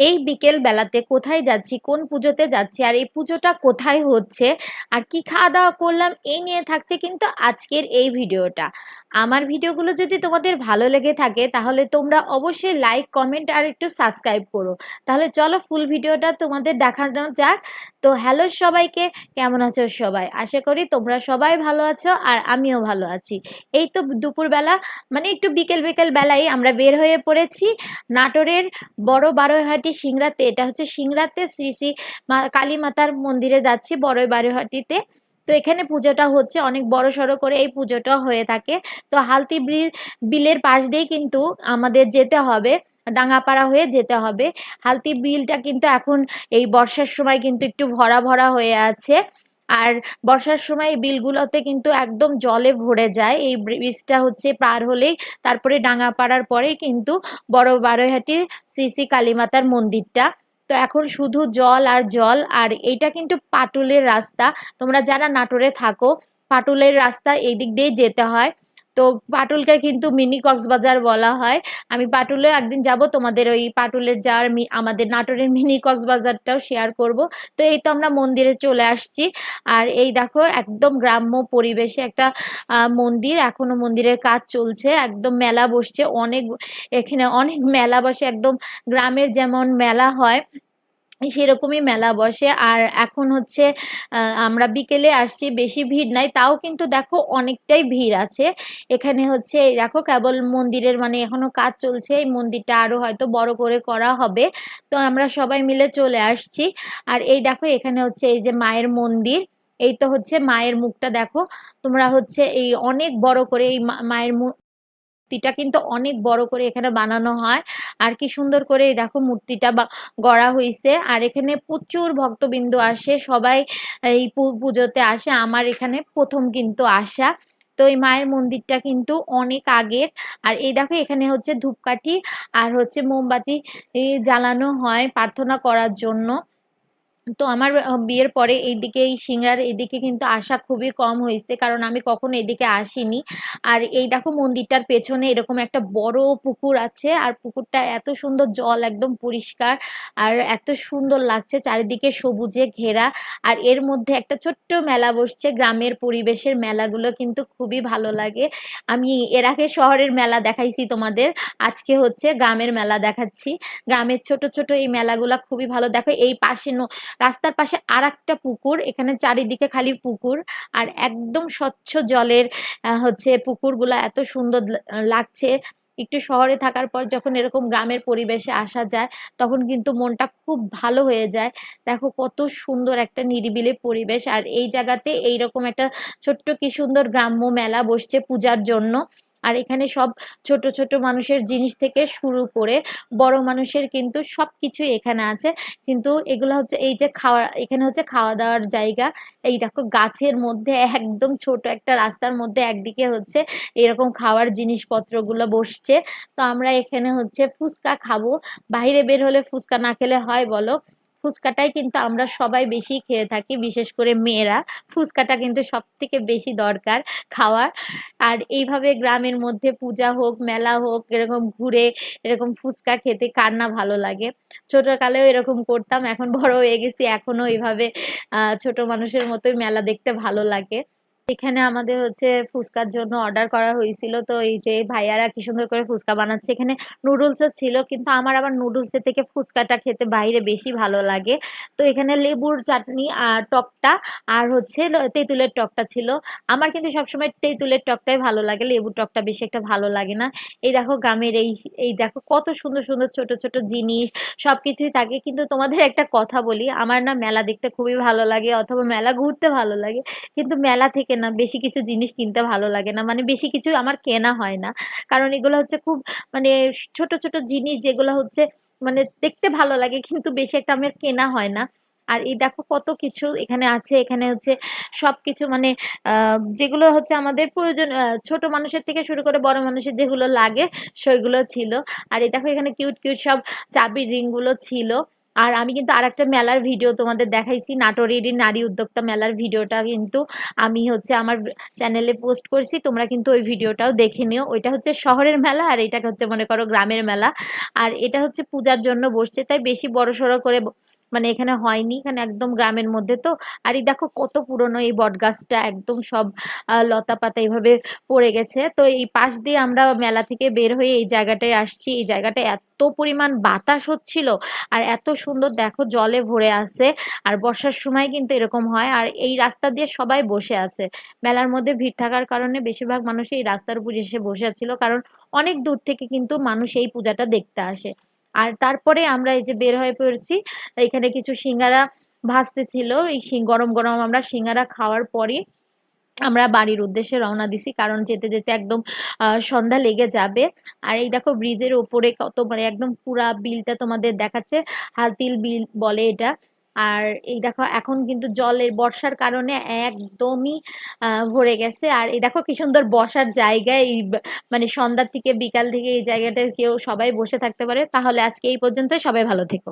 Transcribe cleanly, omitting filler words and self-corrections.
এই বিকেল বেলাতে কোথায় যাচ্ছি, কোন পুজোতে যাচ্ছি, আর এই পুজোটা কোথায় হচ্ছে, আর কি খাওয়া-দাওয়া করলাম, এই নিয়ে থাকছে কিন্তু আজকের এই ভিডিওটা। আমার ভিডিওগুলো যদি তোমাদের ভালো লেগে থাকে তাহলে তোমরা অবশ্যই লাইক, কমেন্ট আর একটু সাবস্ক্রাইব করো। তাহলে চলো ফুল ভিডিওটা তোমাদের দেখানো যাক। তো হ্যালো সবাইকে, কেমন আছো সবাই? আশা করি তোমরা সবাই ভালো আছো আর আমিও ভালো আছি। এই তো দুপুরবেলা মানে একটু বিকেল বিকেল বেলায় আমরা বের হয়ে পড়েছি নাটোরের বড় বারৈহাটি সিংড়াতে। এটা হচ্ছে সিংড়াতে শ্রী শ্রী কালী মাতার মন্দিরে যাচ্ছি, বড় বারৈহাটিতে। তো এখানে পুজোটা হচ্ছে অনেক বড় সড়ো করে, এই পুজোটা হয়ে থাকে। তো হালতি বিলের পাশ দিয়ে কিন্তু আমাদের যেতে হবে, ডাঙ্গাপাড়া হয়ে যেতে হবে। হালতি বিলটা কিন্তু এখন এই বর্ষার সময় কিন্তু একটু ভরা ভরা হয়ে আছে। আর বর্ষার সময় এই বিলগুলোতে কিন্তু একদম জলে ভরে যায়। এই ব্রিজটা হচ্ছে পার হলেই, তারপরে ডাঙ্গাপাড়ার পরেই কিন্তু বড় বারৈহাটি শ্রী শ্রী কালীমাতার মন্দিরটা। তো এখন শুধু জল আর জল। আর এইটা কিন্তু পাটুলের রাস্তা। তোমরা যারা নাটোরে থাকো, পাটুলের রাস্তা এই দিক দিয়ে যেতে হয়। তো পাটুলকে কিন্তু মিনি কক্সবাজার বলা হয়। আমি পাটুলে একদিন যাব, তোমাদের ওই পাটুলের যাওয়ার আমাদের নাটোরের মিনি কক্সবাজারটাও শেয়ার করব। তো এই তো আমরা মন্দিরে চলে আসছি। আর এই দেখো একদম গ্রাম্য পরিবেশে একটা মন্দির, এখনো মন্দিরের কাজ চলছে, একদম মেলা বসছে অনেক। এখানে অনেক মেলা বসে, একদম গ্রামের যেমন মেলা হয় সেরকমই মেলা বসে। আর এখন হচ্ছে আমরা বিকেলে আসছি, বেশি ভিড় নাই, তাও কিন্তু দেখো অনেকটাই ভিড় আছে। এখানে হচ্ছে এই দেখো কেবল মন্দিরের মানে এখনো কাজ চলছে, এই মন্দিরটা আরো হয়তো বড় করে করা হবে। তো আমরা সবাই মিলে চলে আসছি। আর এই দেখো এখানে হচ্ছে এই যে মায়ের মন্দির। এই তো হচ্ছে মায়ের মুখটা দেখো তোমরা, হচ্ছে এই অনেক বড় করে এই মায়ের মূর্তিটা কিন্তু অনেক বড় করে এখানে বানানো হয়। আর কি সুন্দর করে এই দেখো মূর্তিটা গড়া হইছে। আর এখানে প্রচুর ভক্তবিন্দু আসে, সবাই এই পুজোতে আসে। আমার এখানে প্রথম কিন্তু আসা। তো এই মায়ের মন্দিরটা কিন্তু অনেক আগের। আর এই দেখো এখানে হচ্ছে ধূপকাঠি আর হচ্ছে মোমবাতি জ্বালানো হয় প্রার্থনা করার জন্য। তো আমার বিয়ের পরে এইদিকে এই সিংড়ার এদিকে কিন্তু আসা খুবই কম হয়েছে, কারণ আমি কখনো এদিকে আসিনি। আর এই দেখো মন্দিরটার পেছনে এরকম একটা বড় পুকুর আছে, আর পুকুরটা এত সুন্দর, জল একদম পরিষ্কার আর এত সুন্দর লাগছে, চারিদিকে সবুজে ঘেরা। আর এর মধ্যে একটা ছোট্ট মেলা বসছে, গ্রামের পরিবেশের মেলাগুলো কিন্তু খুবই ভালো লাগে। আমি এর আগে শহরের মেলা দেখাইছি তোমাদের, আজকে হচ্ছে গ্রামের মেলা দেখাচ্ছি। গ্রামের ছোট ছোট এই মেলাগুলা খুবই ভালো। দেখো এই পাশে রাস্তার পাশে আরেকটা পুকুর, এখানে চারিদিকে খালি পুকুর আর একদম স্বচ্ছ জলের হচ্ছে পুকুরগুলা এত সুন্দর লাগছে। একটু শহরে থাকার পর যখন এরকম গ্রামের পরিবেশে আসা যায় তখন কিন্তু মনটা খুব ভালো হয়ে যায়। দেখো কত সুন্দর একটা নিরিবিলি পরিবেশ। আর এই জায়গাতে এইরকম একটা ছোট্ট কি সুন্দর গ্রাম্য মেলা বসছে পূজার জন্য। আর এখানে সব ছোট ছোট মানুষের জিনিস থেকে শুরু করে বড় মানুষের কিন্তু সবকিছুই এখানে আছে। কিন্তু এগুলো হচ্ছে এই যে খাওয়া, এখানে হচ্ছে খাওয়া দাওয়ার জায়গা। এই দেখো গাছের মধ্যে একদম ছোট একটা রাস্তার মধ্যে একদিকে হচ্ছে এরকম খাওয়ার জিনিসপত্রগুলো বসছে। তো আমরা এখানে হচ্ছে ফুচকা খাবো। বাইরে বের হলে ফুচকা না খেলে হয় বলো? ফুচকাটাই কিন্তু আমরা সবাই বেশি খেয়ে থাকি, বিশেষ করে মেয়েরা। ফুচকাটা কিন্তু সব থেকে বেশি দরকার খাওয়ার। আর এইভাবে গ্রামের মধ্যে পূজা হোক, মেলা হোক, এরকম ঘুরে এরকম ফুচকা খেতে কার না ভালো লাগে? ছোটকালেও এরকম করতাম, এখন বড় হয়ে গেছি, এখনো এইভাবে ছোট মানুষের মতোই মেলা দেখতে ভালো লাগে। এখানে আমাদের হচ্ছে ফুচকার জন্য অর্ডার করা হয়েছিল। তো এই যে ভাইয়ারা কি সুন্দর করে ফুচকা বানাচ্ছে। এখানে নুডলসও ছিল, কিন্তু আমার আবার নুডলসের থেকে ফুচকাটা খেতে বাইরে বেশি ভালো লাগে। তো এখানে লেবুর চাটনি আর টকটা আর হচ্ছে তেঁতুলের টকটা ছিল। আমার কিন্তু সবসময় তেঁতুলের টকটাই ভালো লাগে, লেবুর টকটা বেশি একটা ভালো লাগে না। এই দেখো গ্রামের এই এই দেখো কত সুন্দর সুন্দর ছোট ছোট জিনিস সবকিছুই থাকে। কিন্তু তোমাদের একটা কথা বলি, আমার না মেলা দেখতে খুবই ভালো লাগে অথবা মেলা ঘুরতে ভালো লাগে, কিন্তু মেলা থেকে না বেশি কিছু জিনিস কিনতে ভালো লাগে না, মানে বেশি কিছু আমার কেনা হয় না। কারণ এগুলো হচ্ছে খুব মানে ছোট ছোট জিনিস যেগুলো হচ্ছে মানে দেখতে ভালো লাগে, কিন্তু বেশি একটা আমার কেনা হয় না। আর এই দেখো কত কিছু এখানে আছে, এখানে হচ্ছে সবকিছু মানে যেগুলো হচ্ছে আমাদের প্রয়োজন, ছোট মানুষের থেকে শুরু করে বড় মানুষের যেগুলো লাগে সেগুলো ছিল। আর এই দেখো এখানে কিউট কিউট সব চাবির রিং গুলো ছিল। আর আমি কিন্তু আরেকটা মেলার ভিডিও তোমাদের দেখাইছি, নাটোরের এই নারী উদ্যোক্তা মেলার ভিডিওটা কিন্তু আমি হচ্ছে আমার চ্যানেলে পোস্ট করছি, তোমরা কিন্তু ওই ভিডিওটাও দেখে নিও। ওইটা হচ্ছে শহরের মেলা আর এটা হচ্ছে মনে করো গ্রামের মেলা। আর এটা হচ্ছে পূজার জন্য বসছে, তাই বেশি বড়সড় করে মানে এখানে হয়নি, এখানে একদম গ্রামের মধ্যে তো। আর এই দেখো কত পুরনো এই বট গাছটা, একদম সব লতা পাতা এইভাবে পড়ে গেছে। তো এই পাশ দিয়ে আমরা মেলা থেকে বের হয়ে এই জায়গাটায় আসছি, এই জায়গাটা এত পরিমাণ বাতাস হচ্ছিল আর এত সুন্দর, দেখো জলে ভরে আছে। আর বর্ষার সময় কিন্তু এরকম হয়। আর এই রাস্তা দিয়ে সবাই বসে আছে, মেলার মধ্যে ভিড় থাকার কারণে বেশিরভাগ মানুষ এই রাস্তার উপর এসে বসে আছিল, কারণ অনেক দূর থেকে কিন্তু মানুষ এই পূজাটা দেখতে আসে। আর তারপরে আমরা এই যে বের হয়ে পড়ছি, এখানে কিছু সিঙ্গারা ভাজতে ছিল, এই গরম গরম আমরা সিঙ্গারা খাওয়ার পরে আমরা বাড়ির উদ্দেশ্যে রওনা দিছি, কারণ যেতে যেতে একদম সন্ধ্যা লেগে যাবে। আর এই দেখো ব্রিজের ওপরে কত মানে একদম পুরা বিলটা তোমাদের দেখাচ্ছে, হাতিল বিল বলে এটা। আর এই দেখো এখন কিন্তু জলের বর্ষার কারণে একদমই ভরে গেছে। আর এই দেখো কি সুন্দর বসার জায়গা, এই মানে সন্ধ্যার থেকে বিকাল থেকে এই জায়গাটায় কেউ সবাই বসে থাকতে পারে। তাহলে আজকে এই পর্যন্ত, সবাই ভালো থেকো।